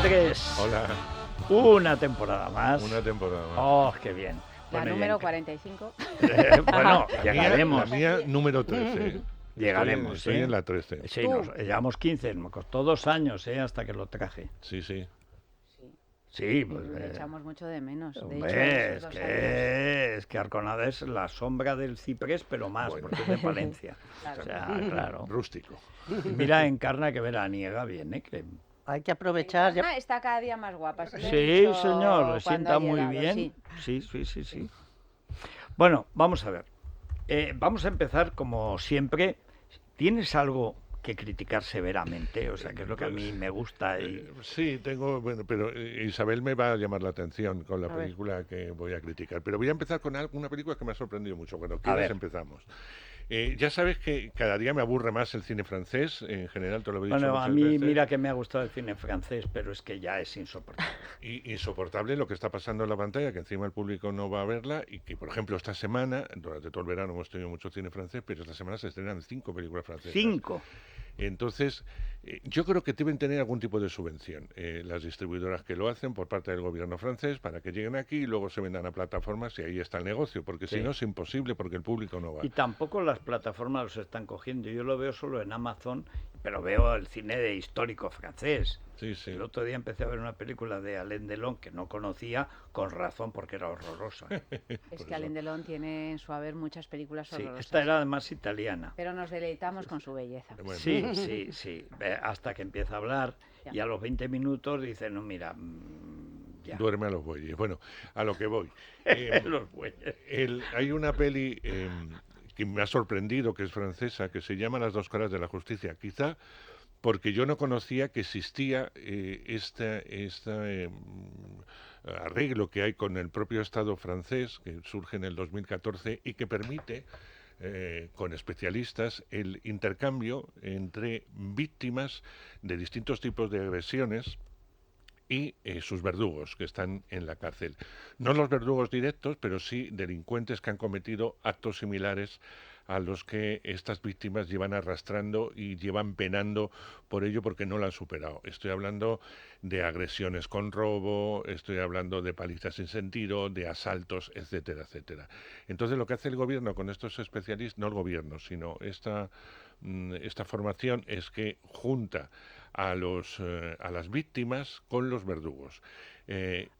Andrés. Hola. Una temporada más. Una temporada más. Oh, qué bien. La Bueno, número 45. Bueno, La llegaremos. mía número 13. Llegaremos. Estoy en la 13. Sí, llevamos 15. Me costó 2 años hasta que lo traje. Sí, sí. Sí, pues. Le echamos mucho de menos. De hecho, Hombre, esos 2 años. es que Arconada es la sombra del ciprés, pero más, Bueno. porque es de Palencia. Claro. O sea, claro. Rústico. Mira, Encarna que veraniega bien, que... Hay que aprovechar. Ah, está cada día más guapa. se lo he Sí, dicho señor, le cuando sienta ha muy llegado, bien. sí. Sí. Bueno, vamos a ver. Vamos a empezar como siempre. ¿Tienes algo que criticar severamente? O sea, que es lo que a mí me gusta. Sí, tengo, bueno, pero Isabel me va a llamar la atención con la A ver. película que voy a criticar. Pero voy a empezar con una película que me ha sorprendido mucho. Cuando ver. quieras empezamos. Ya sabes que cada día me aburre más el cine francés, en general te lo he dicho Bueno, a muchas mí veces. mira que me ha gustado el cine francés, pero es que ya es insoportable. Y insoportable lo que está pasando en la pantalla, que encima el público no va a verla y que, por ejemplo, esta semana, durante todo el verano hemos tenido mucho cine francés, pero esta semana se estrenan 5 películas francesas. 5. Entonces, yo creo que deben tener algún tipo de subvención las distribuidoras que lo hacen por parte del gobierno francés para que lleguen aquí y luego se vendan a plataformas y ahí está el negocio, porque Sí. si no es imposible porque el público no va. Y tampoco las plataformas los están cogiendo. Yo lo veo solo en Amazon, pero veo el cine de histórico francés. Sí, sí. El otro día empecé a ver una película de Alain Delon que no conocía, con razón, porque era horrorosa. Es que Alain Delon tiene en su haber muchas películas Sí, horrorosas. esta era además italiana. Pero nos deleitamos con su belleza. Bueno, Sí. Hasta que empieza a hablar Ya. y a los 20 minutos dice, no, mira, ya. duerme a los bueyes. Bueno, a lo que voy. Los bueyes. Hay una peli que me ha sorprendido, que es francesa, que se llama Las dos caras de la justicia. Quizá porque yo no conocía que existía este arreglo que hay con el propio Estado francés, que surge en el 2014 y que permite, con especialistas, el intercambio entre víctimas de distintos tipos de agresiones y sus verdugos que están en la cárcel. No los verdugos directos, pero sí delincuentes que han cometido actos similares a los que estas víctimas llevan arrastrando y llevan penando por ello porque no lo han superado. Estoy hablando de agresiones con robo, estoy hablando de palizas sin sentido, de asaltos, etcétera, etcétera. Entonces lo que hace el gobierno con estos especialistas, no el gobierno, sino esta formación es que junta a las víctimas con los verdugos.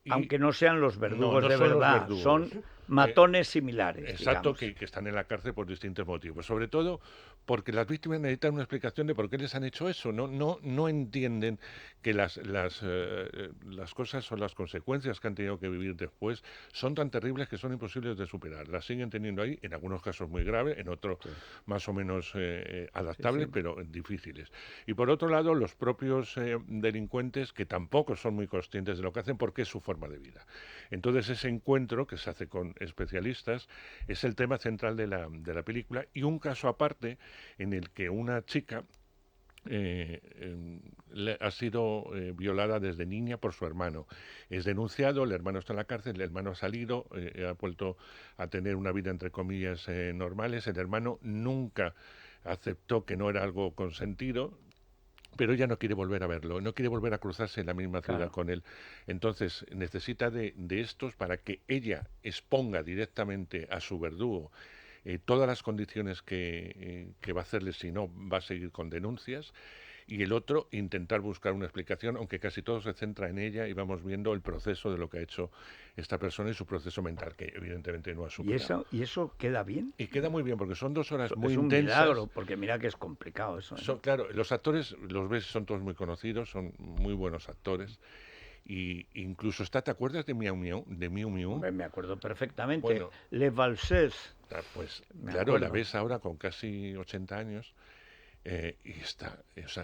Aunque no sean los verdugos no de son los verdad, verdugos. son matones similares. Exacto, digamos. que están en la cárcel por distintos motivos. Sobre todo porque las víctimas necesitan una explicación de por qué les han hecho eso. No entienden que las cosas o las consecuencias que han tenido que vivir después son tan terribles que son imposibles de superar. Las siguen teniendo ahí, en algunos casos muy graves, en otros más o menos adaptables, pero difíciles. Y por otro lado, los propios delincuentes que tampoco son muy conscientes de lo que hacen porque es su forma de vida. Entonces ese encuentro que se hace con especialistas es el tema central de la película y un caso aparte en el que una chica ha sido violada desde niña por su hermano. Es denunciado, el hermano está en la cárcel, el hermano ha salido, ha vuelto a tener una vida entre comillas normales. El hermano nunca aceptó que no era algo consentido, pero ella no quiere volver a verlo, no quiere volver a cruzarse en la misma ciudad Claro. con él. Entonces necesita de estos para que ella exponga directamente a su verdugo todas las condiciones que va a hacerle, si no va a seguir con denuncias, y el otro intentar buscar una explicación, aunque casi todo se centra en ella y vamos viendo el proceso de lo que ha hecho esta persona y su proceso mental, que evidentemente no ha superado. ¿Y eso queda bien? Y queda muy bien, porque son 2 horas muy es un intensas. milagro, porque mira que es complicado eso. Claro, los actores, los ves, son todos muy conocidos, son muy buenos actores. Y incluso ¿te acuerdas de Miau Miau? De Miu Miu. Hombre, me acuerdo perfectamente. Bueno. Les Valses. Pues Me claro, acuerdo. la ves ahora con casi 80 años y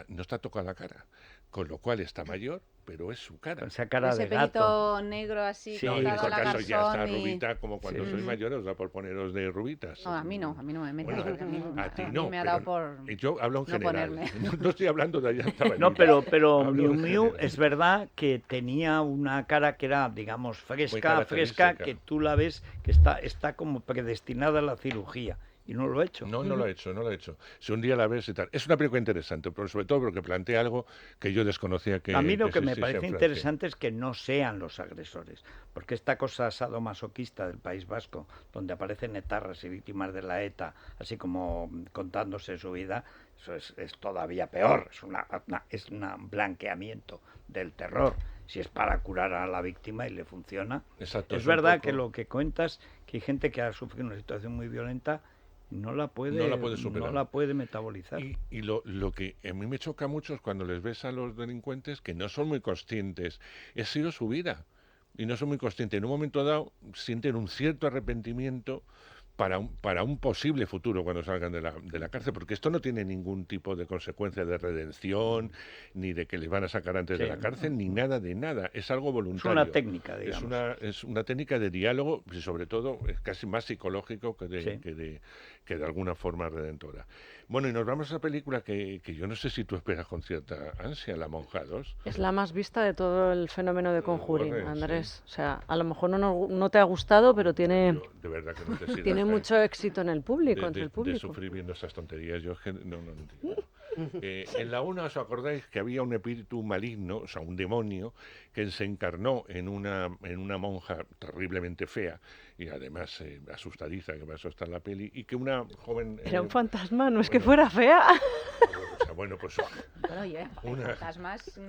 no está tocada la cara, con lo cual está mayor, pero es su cara. Con esa cara Ese de gato. pelito negro así, Sí, No, en cortado este a la caso ya está garzón y... rubita como cuando Sí. sois mayores, os da por poneros de rubitas. No, a mí no me metas, Bueno, porque a mí a ti me ha pero dado por... yo hablo en no general. ponerme. No estoy hablando de allá. No, pero Hablo Miu en Miu general. es verdad que tenía una cara que era, digamos, fresca, característica. que tú la ves que está como predestinada a la cirugía. y no lo ha hecho. No, no lo ha hecho, no lo ha hecho. Si un día la ves y tal. Es una película interesante, pero sobre todo porque plantea algo que yo desconocía A mí lo que me existiese en parece Francia. interesante es que no sean los agresores, porque esta cosa sadomasoquista del País Vasco, donde aparecen etarras y víctimas de la ETA, así como contándose su vida, eso es todavía peor, es un blanqueamiento del terror. Si es para curar a la víctima y le funciona. Exacto, Es es un verdad poco- que lo que cuentas, que hay gente que ha sufrido una situación muy violenta y No la puede superar. no la puede metabolizar. Y lo que a mí me choca mucho es cuando les ves a los delincuentes que no son muy conscientes. Ha sido su vida. Y no son muy conscientes. En un momento dado sienten un cierto arrepentimiento para un posible futuro cuando salgan de la cárcel, porque esto no tiene ningún tipo de consecuencia de redención, ni de que les van a sacar antes de Sí, la cárcel, ni nada de nada. Es algo Es voluntario. una técnica, digamos. Es una técnica de diálogo y sobre todo es casi más psicológico Sí. que de alguna forma redentora. Bueno, y nos vamos a esa película que yo no sé si tú esperas con cierta ansia, La Monja 2. Es la más vista de todo el fenómeno de Conjuring, Correcto, Andrés. O sea, a lo mejor no te ha gustado, pero tiene, Yo, de verdad que no te sirve, tiene Jaime. mucho éxito en el público, de, entre el de público. sufrir viendo esas tonterías. Yo es que no entiendo. En la una os acordáis que había un espíritu maligno, o sea, un demonio, que se encarnó en una monja terriblemente fea y además asustadiza, que para eso está en la peli, y que una joven... Era un fantasma, no es que bueno. fuera fea. o sea, bueno, pues Bueno, oye, Una- fantasmas.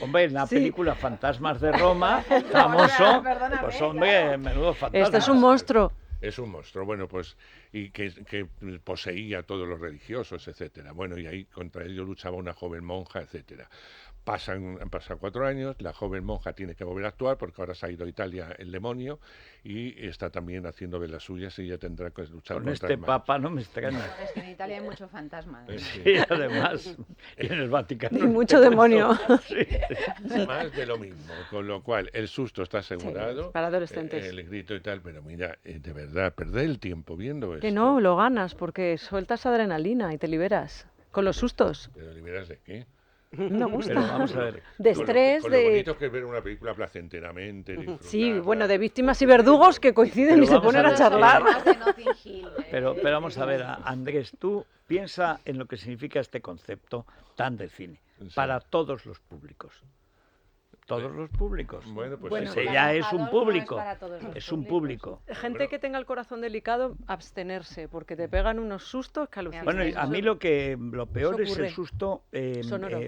Hombre, en la Sí. película Fantasmas de Roma, famoso, Perdóname, pues hombre, menudo fantasma. Esto es un monstruo. es un monstruo, bueno, pues, y que poseía a todos los religiosos, etcétera. Bueno, y ahí contra ello luchaba una joven monja, etcétera. Han pasado 4 años, la joven monja tiene que volver a actuar porque ahora se ha ido a Italia el demonio y está también haciendo de las suyas y ella tendrá que luchar Con contra este el mal. papa no me extraña. Es que en Italia hay mucho fantasma. ¿no? Sí. Y además, y en el Vaticano. Y mucho demonio. Sí. Más de lo mismo, con lo cual el susto está asegurado, para adolescentes. el grito y tal, pero mira, de verdad, perder el tiempo viendo esto. Que no, lo ganas porque sueltas adrenalina y te liberas. Con los sustos. ¿Te liberas de qué? Me gusta. Pero vamos a ver. De Con estrés, con lo de... bonito que es ver una película placenteramente. Sí, disfrutarla. bueno, de víctimas y verdugos que coinciden Pero y se vamos ponen a a ver, charlar. Más de Notting Hill, Pero vamos a ver, Andrés, tú piensa en lo que significa este concepto tan de cine. Sí. Para todos los públicos. Todos los públicos. Bueno, pues Bueno, Ese sí. ya La es un Monja 2 no es público. para todos los Es un públicos. público. Gente que tenga el corazón delicado, abstenerse, porque te pegan unos sustos que alucinan. Bueno, y a mí lo peor es ocurre. el susto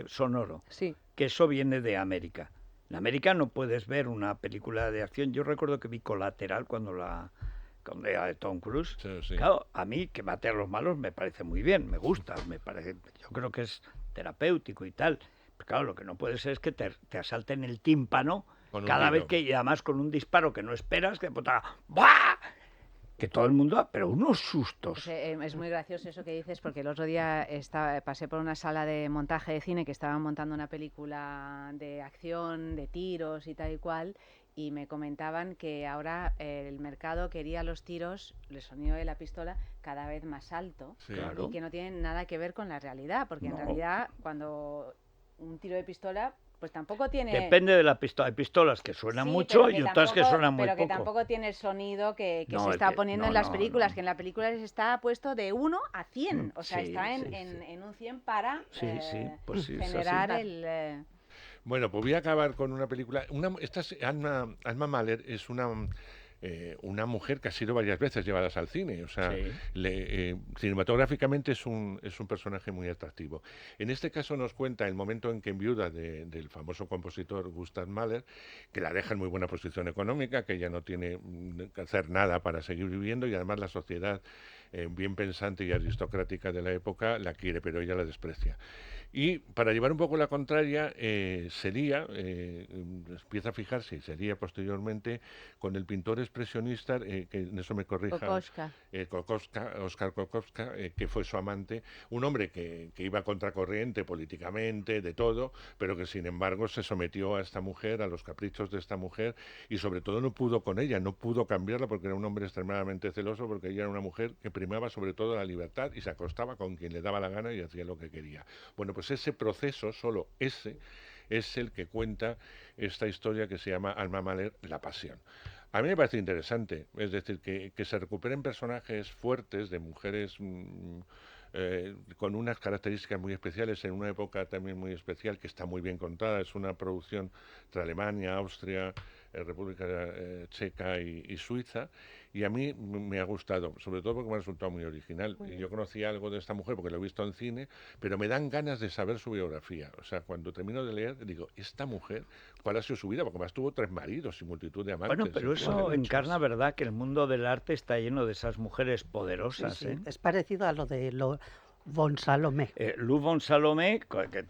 sonoro, Sí. que eso viene de América. En América no puedes ver una película de acción. Yo recuerdo que vi Colateral cuando era de Tom Cruise. Sí, sí. Claro, a mí que mate a los malos me parece muy bien, me gusta, yo creo que es terapéutico y tal. Pero claro, lo que no puede ser es que te asalten el tímpano Con un cada vez tiro. que, y además con un disparo que no esperas, que puta, ¡buah! Que todo el mundo, pero unos sustos. Pues, es muy gracioso eso que dices, porque el otro día pasé por una sala de montaje de cine que estaban montando una película de acción, de tiros y tal y cual, y me comentaban que ahora el mercado quería los tiros, el sonido de la pistola, cada vez más alto, Sí. Claro. y que no tienen nada que ver con la realidad, porque en No. realidad cuando un tiro de pistola pues tampoco tiene... Depende de la pistola. Hay pistolas que suenan Sí, mucho pero y otras que tampoco- suenan muy pero que poco. tampoco tiene el sonido que No, se el está que- poniendo no, en las no, películas, no. que en la película está puesto de 1 a 100, o sea, Sí, está sí, sí. en un 100 para Sí, sí, pues sí, es así. generar el... Bueno, pues voy a acabar con una película. Alma Mahler es una mujer que ha sido varias veces llevadas al cine. O sea, Sí. cinematográficamente es un personaje muy atractivo. En este caso nos cuenta el momento en que enviuda del famoso compositor Gustav Mahler, que la deja en muy buena posición económica, que ella no tiene que hacer nada para seguir viviendo y además la sociedad bien pensante y aristocrática de la época la quiere, pero ella la desprecia. Y para llevar un poco la contraria, se lía, empieza a fijarse y se lía posteriormente con el pintor expresionista, que en eso me corrija, Kokoschka. Oscar Kokoschka, que fue su amante, un hombre que iba contracorriente políticamente, de todo, pero que sin embargo se sometió a esta mujer, a los caprichos de esta mujer, y sobre todo no pudo con ella, no pudo cambiarla porque era un hombre extremadamente celoso, porque ella era una mujer que primaba sobre todo la libertad y se acostaba con quien le daba la gana y hacía lo que quería. Bueno, pues ese proceso, solo ese, es el que cuenta esta historia que se llama Alma Mahler, La Pasión. A mí me parece interesante, es decir, que se recuperen personajes fuertes de mujeres con unas características muy especiales en una época también muy especial que está muy bien contada. Es una producción entre Alemania, Austria, República Checa y Suiza, y a mí me ha gustado, sobre todo porque me ha resultado muy original. Muy Y bien. yo conocía algo de esta mujer porque lo he visto en cine, pero me dan ganas de saber su biografía. O sea, cuando termino de leer, digo, esta mujer, ¿cuál ha sido su vida? Porque además tuvo 3 maridos y multitud de amantes. Bueno, pero eso encarna, ¿verdad?, que el mundo del arte está lleno de esas mujeres Sí, poderosas, sí, ¿eh? es parecido a lo de Von Salomé. Lou von Salomé, que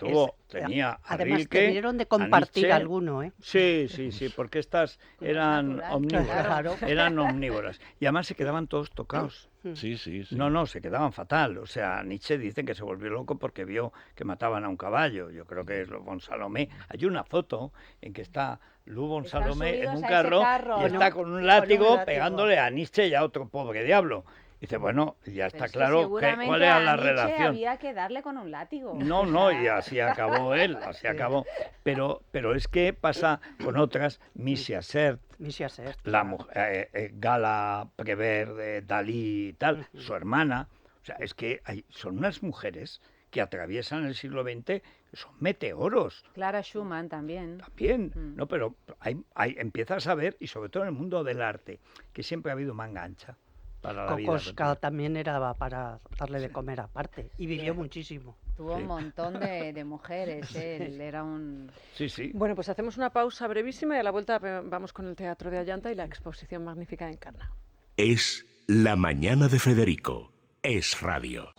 tenía a Además, Rilke, debieron de a compartir Nietzsche. alguno, ¿eh? Sí, porque estas eran natural, omnívoras, claro. eran omnívoras. Y además se quedaban todos tocados. Sí, sí, sí. No, se quedaban fatal. O sea, Nietzsche dicen que se volvió loco porque vio que mataban a un caballo. Yo creo que es Lou von Salomé. Hay una foto en que está Lou von Están Salomé en subidos un a ese carro, carro y ¿no? está con un látigo látigo. pegándole a Nietzsche y a otro pobre diablo. Dice, bueno, ya Pero está es que claro seguramente cuál era a la Nietzsche relación. había que darle con un látigo. No, y así acabó él, así acabó. Pero es que pasa con otras, Missia Sert, Missia Sert, la claro. Gala Prévert, Dalí y tal, su hermana. O sea, es que son unas mujeres que atraviesan el siglo XX, que son meteoros. Clara Schumann también. También, ¿no? Pero empiezas a ver, y sobre todo en el mundo del arte, que siempre ha habido manga ancha para la vida. Kokoschka también era para darle de comer aparte y vivió muchísimo. Tuvo Sí. un montón de mujeres, él era un... Sí. Bueno, pues hacemos una pausa brevísima y a la vuelta vamos con el Teatro de Allanta y la exposición magnífica de Encarna. Es La Mañana de Federico. Es radio.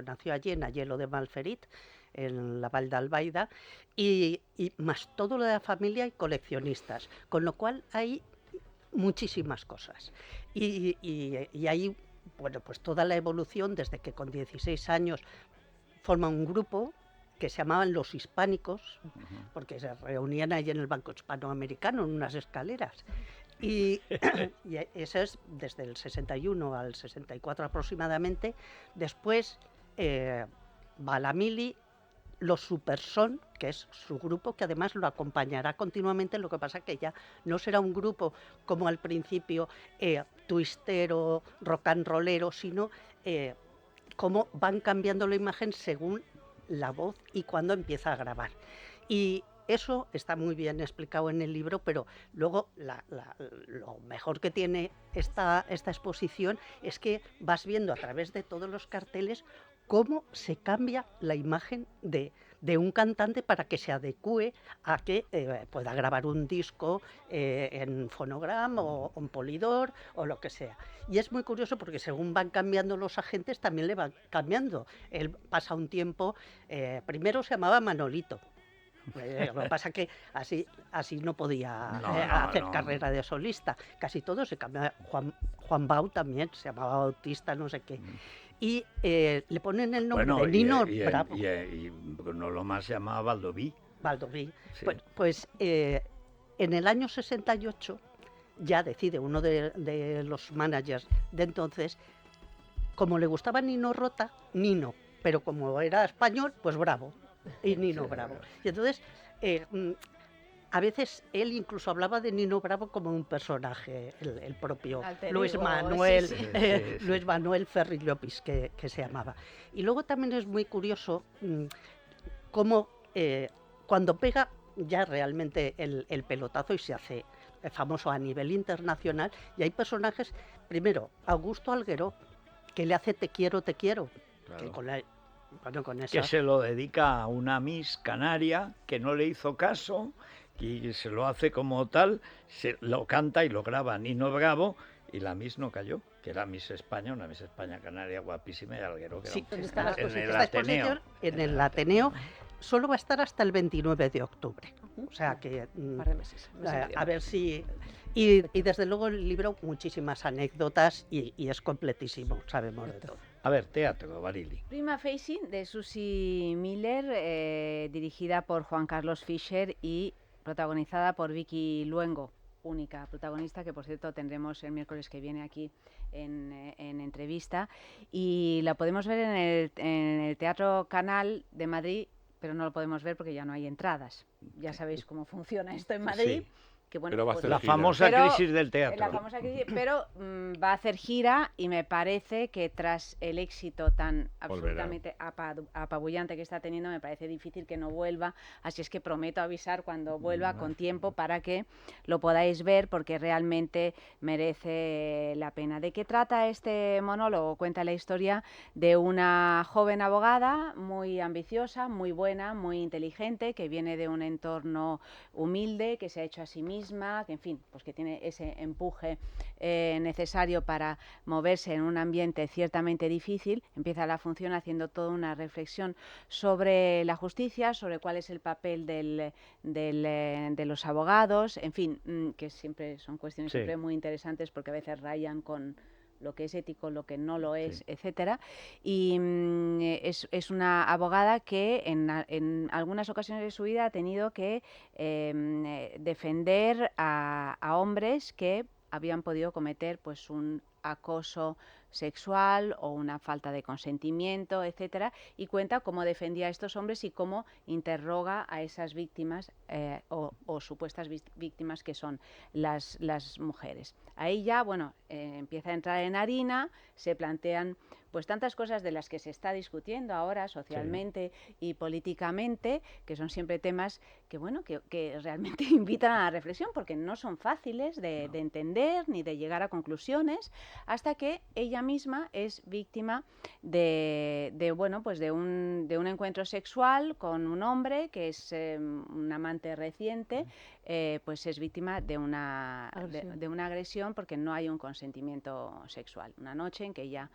Nació allí en Ayelo de Malferit, en la Val d'Albaida, y más todo lo de la familia y coleccionistas, con lo cual hay muchísimas cosas. Y hay, bueno, pues toda la evolución desde que con 16 años forma un grupo que se llamaban Los Hispánicos, porque se reunían ahí en el Banco Hispanoamericano, en unas escaleras. Y eso es desde el 61 al 64 aproximadamente. Después va la Mili, los Superson, que es su grupo, que además lo acompañará continuamente. Lo que pasa que ya no será un grupo como al principio twistero, rock and rollero, sino cómo van cambiando la imagen según la voz y cuando empieza a grabar. Y eso está muy bien explicado en el libro, pero luego lo mejor que tiene esta exposición es que vas viendo a través de todos los carteles cómo se cambia la imagen de de un cantante para que se adecue a que pueda grabar un disco en fonogram o en polydor o lo que sea. Y es muy curioso porque según van cambiando los agentes también le van cambiando. Él pasa un tiempo, primero se llamaba Manolito. Lo que pasa es que así no podía hacer carrera de solista. Casi todo se cambiaba. Juan Bau también se llamaba Bautista, no sé qué. Y le ponen el nombre de Nino Bravo. Y Bruno Lomas se llamaba Baldoví. Baldoví. Sí. Pues en el año 68 ya decide uno de los managers de entonces, como le gustaba Nino Rota, Nino, pero como era español, pues Bravo. Y Nino Bravo. Y entonces, a veces él incluso hablaba de Nino Bravo como un personaje, el propio Luis Manuel, Luis Manuel Ferri Llopis, que se llamaba. Y luego también es muy curioso cómo cuando pega ya realmente el pelotazo y se hace famoso a nivel internacional, y hay personajes, primero, Augusto Algueró, que le hace Te quiero, claro. Que con esa... Que se lo dedica a una Miss Canaria que no le hizo caso y se lo hace como tal, se lo canta y lo graba Nino Bravo y la Miss no cayó, que era Miss España, una Miss España Canaria guapísima y Alguero que sí, era en el Ateneo. En el Ateneo solo va a estar hasta el 29 de octubre. O sea que... Un par de meses. A ver si... Y desde luego el libro, muchísimas anécdotas y es completísimo, sabemos de todo. A ver, teatro, Barili. Prima Facie, de Susie Miller, dirigida por Juan Carlos Fischer y protagonizada por Vicky Luengo, única protagonista, que por cierto tendremos el miércoles que viene aquí en entrevista. Y la podemos ver en el Teatro Canal de Madrid, pero no lo podemos ver porque ya no hay entradas. Ya sabéis cómo funciona esto en Madrid. Sí. Que, bueno, Pero va a pues, hacer la gira. famosa crisis del teatro. La famosa crisis, pero va a hacer gira y me parece que tras el éxito tan absolutamente apabullante que está teniendo, me parece difícil que no vuelva. Así es que prometo avisar cuando vuelva con tiempo para que lo podáis ver, porque realmente merece la pena. ¿De qué trata este monólogo? Cuenta la historia de una joven abogada muy ambiciosa, muy buena, muy inteligente, que viene de un entorno humilde, que se ha hecho a sí misma, que en fin, pues que tiene ese empuje necesario para moverse en un ambiente ciertamente difícil. Empieza la función haciendo toda una reflexión sobre la justicia, sobre cuál es el papel de los abogados, en fin, que siempre son cuestiones siempre muy interesantes porque a veces rayan con lo que es ético, lo que no lo es, etcétera. Y es una abogada que en algunas ocasiones de su vida ha tenido que defender a hombres que habían podido cometer pues un acoso sexual o una falta de consentimiento, etcétera, y cuenta cómo defendía a estos hombres y cómo interroga a esas víctimas o supuestas víctimas que son las mujeres. Ahí ya, bueno, empieza a entrar en harina, se plantean pues tantas cosas de las que se está discutiendo ahora socialmente y políticamente, que son siempre temas que, bueno, que realmente invitan a la reflexión, porque no son fáciles de entender ni de llegar a conclusiones, hasta que ella misma es víctima de un encuentro sexual con un hombre que es un amante reciente, pues es víctima de una agresión porque no hay un consentimiento sexual. Una noche en que ella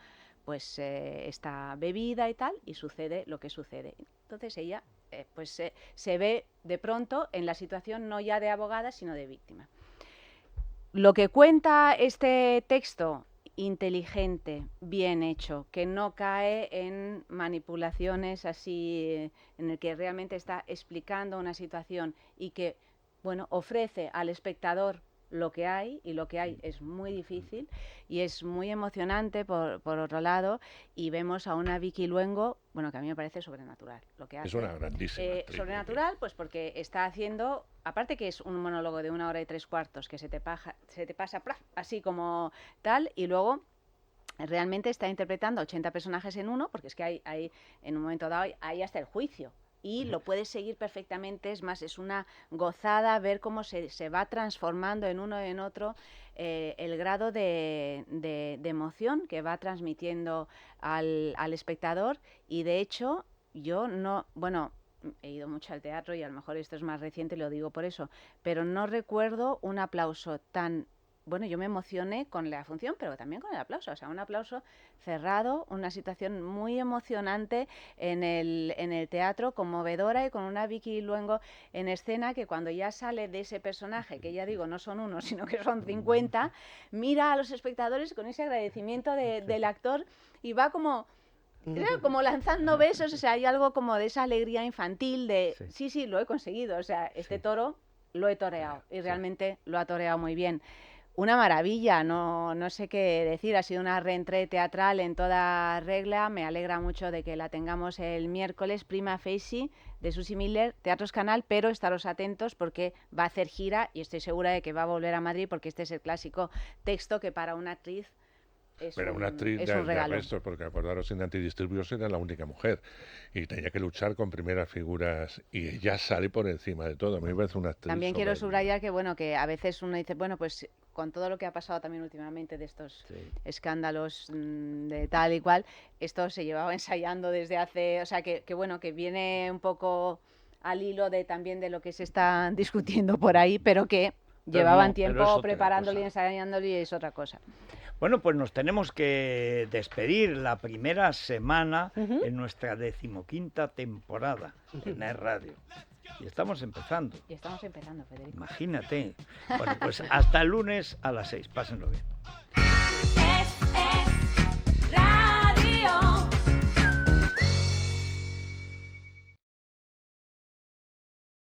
pues está bebida y tal, y sucede lo que sucede. Entonces ella se ve de pronto en la situación no ya de abogada, sino de víctima. Lo que cuenta este texto, inteligente, bien hecho, que no cae en manipulaciones así, en el que realmente está explicando una situación y que, bueno, ofrece al espectador lo que hay, y lo que hay es muy difícil y es muy emocionante por otro lado, y vemos a una Vicky Luengo, bueno, que a mí me parece sobrenatural lo que hace. Es una grandísima actriz, sobrenatural, pues porque está haciendo, aparte que es un monólogo de 1 hora y 3/4 que se te pasa así como tal, y luego realmente está interpretando 80 personajes en uno, porque es que hay en un momento dado hay hasta el juicio. Y lo puedes seguir perfectamente, es más, es una gozada ver cómo se va transformando en uno y en otro el grado de emoción que va transmitiendo al espectador. Y de hecho, yo no, bueno, he ido mucho al teatro y a lo mejor esto es más reciente, lo digo por eso, pero no recuerdo un aplauso tan... Bueno, yo me emocioné con la función, pero también con el aplauso. O sea, un aplauso cerrado, una situación muy emocionante en el teatro, conmovedora, y con una Vicky Luengo en escena que cuando ya sale de ese personaje, que ya digo, no son uno, sino que son 50, mira a los espectadores con ese agradecimiento del actor y va como lanzando besos. O sea, hay algo como de esa alegría infantil de, sí, lo he conseguido. O sea, este toro lo he toreado y realmente lo ha toreado muy bien. Una maravilla, no sé qué decir, ha sido una reentrée teatral en toda regla, me alegra mucho de que la tengamos el miércoles, Prima Facie, de Susie Miller, Teatros Canal, pero estaros atentos porque va a hacer gira y estoy segura de que va a volver a Madrid porque este es el clásico texto que para una actriz Pero una actriz de arresto, porque acordaros, en Antidisturbios era la única mujer y tenía que luchar con primeras figuras y ella sale por encima de todo. A mí me parece una actriz. También quiero subrayar que, bueno, que a veces uno dice, bueno, pues con todo lo que ha pasado también últimamente de estos escándalos de tal y cual, esto se llevaba ensayando desde hace, o sea, que bueno, que viene un poco al hilo de también de lo que se está discutiendo por ahí, pero que llevaban tiempo preparándolo y ensayándolo y es otra cosa. Bueno, pues nos tenemos que despedir la primera semana en nuestra 15ª temporada en Es Radio. Y estamos empezando. Y estamos empezando, Federico. Imagínate. Bueno, pues hasta el lunes a las 6. Pásenlo bien.